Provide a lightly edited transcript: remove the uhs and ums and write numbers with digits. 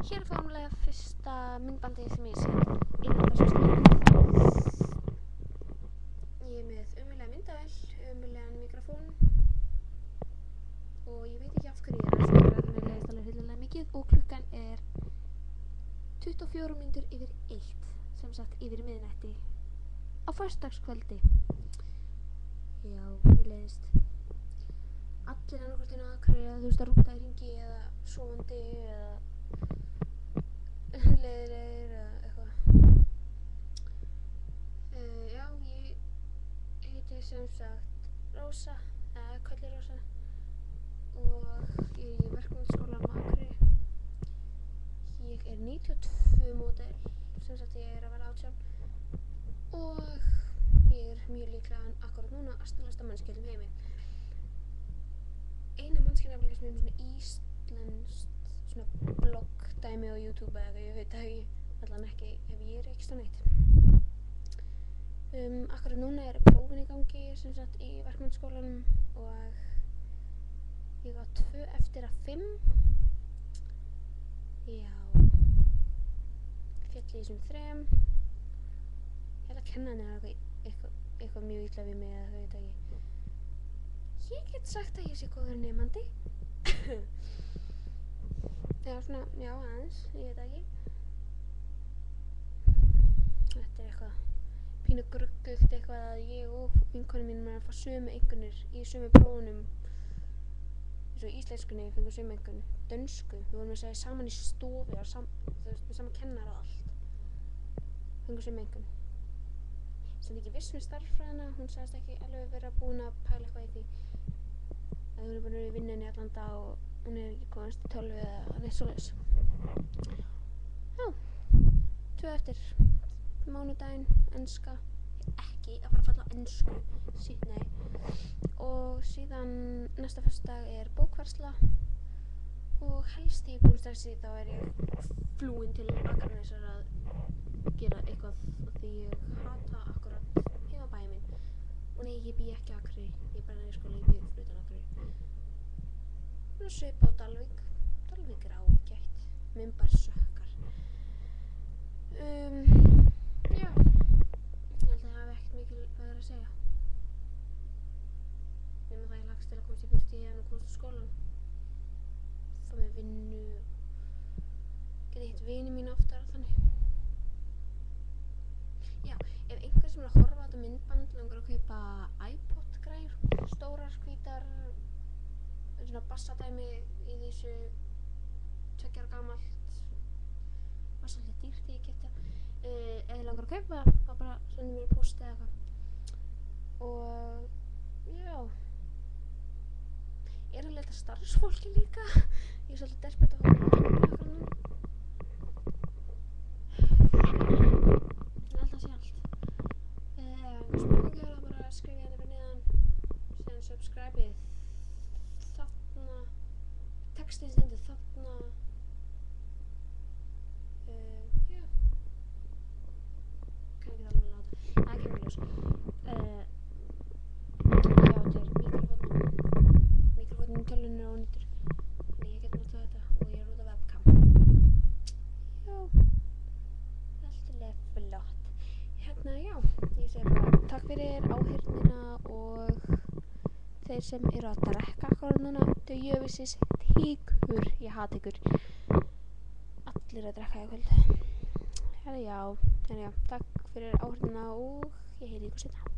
Hér er formlega fyrsta myndbandið sem ég sé inn á þessu stað. Ég er með ömurlega myndavél, ömurlegan mikrofón og ég veit ekki af hverju ég er að spila, þannig leiðist alveg hryllilega mikið og klukkan er 24 mínútur yfir 1, sem sagt yfir miðnætti á föstudagskvöldi. Já, mér leiðist. Allir annarkvort inn á Akureyri eða þú veist að rúta í hringi eða sofandi eða leiðilegir eða eitthvað. Já, ég heiti sem sagt Rósa, eða Kölli Rósa og ég er í verkfræðiskólanum á Akureyri. Ég er 92 módel, sem sagt ég er að vera 18 og ég er mjög líklega akkurat núna asnalasta manneskja í heimi. Eina mannskja nefnilega sem er svona íslenskt svona bloggdæmi á YouTube eða ég veit það ekki, allan ekki ef ég er ekki neitt. Akkurat núna er prófin í gangi sem sagt í verkfræðiskólanum og ég á 2 eftir af 5. Já, félli í þessum 3. Ég held að kennarinn eitthvað mjög illa við mig eða það veit ekki. Ég get sagt að ég sé góður nemandi. Já, svona, já, aðeins, ég veit ekki. Þetta er eitthvað pínu gruggugt eitthvað að ég og vinkonum mínum er að fá sömu einkunnir í sömu prófunum. Eins og íslenskunni fengum sömu einkunn, dönsku, við vorum að segja saman í stofu, með sama kennar og allt. Fengum sömu einkunn. Sem ekki viss með starffræðina, hún sagðist ekki alveg vera búin að pæla eitthvað í því. Að hún er búin að vera í vinnunni allan dag og hún er ekki komast í 12 eða neitt svoleiðis. Já, 2 eftir. Mánudaginn, enska. Ekki að fara að falla á ensku, nei. Og síðan næsta föstudag er bókfærsla og helst því ég er búin strax í þá er ég flúin til Akranesar að gera eitthvað því ég hata akkurat heimabæinn minn. Og nei, ég bý ekki á Akureyri, ég er bara í skóla, ég bý fyrir utan Akureyri. Svona svipa á Dalvík. Dalvík er ágætt, minn bara sökkar. Já, ég held að það hafi ekkert mikið að segja. Nema það ég lagst til að komast í burti hérna og komast á skólan. Fá mér vinnu, geti hitt vini mína oftar og þannig. Já, ef einhver sem er að horfa á þetta myndband langar að kaupa iPod-græjur, stórar, hvítar, svona bassadæmi í þessu 2 ára gamalt, var svolítið dýrt þegar ég keypti það. Ef þið langar að kaupa það, þá bara sendið mér í pósti eða eitthvað. Og já, ég er að leita starfsfólki líka, ég er svolítið desperate að fá akkurat núna. Spurningu er það bara að skrifa hérna fyrir neðan, síðan subscribe-ið þarna, textinn stendur þarna, já, kann ekki alveg láta, það kemur ljós. Já, þetta er mikrofóninn í tölvunni er ónýtur, þannig ég get notað þetta og ég er út af webcam. Já, alltilega flott. Hérna, já, ég segi bara takk fyrir áheyrnina og þeir sem eru að drekka akkurat núna, djöfisins tíkur, ég hata ykkur, allir að drekka í kvöld. Já, takk fyrir áheyrnina og ég heyri ykkur seinna.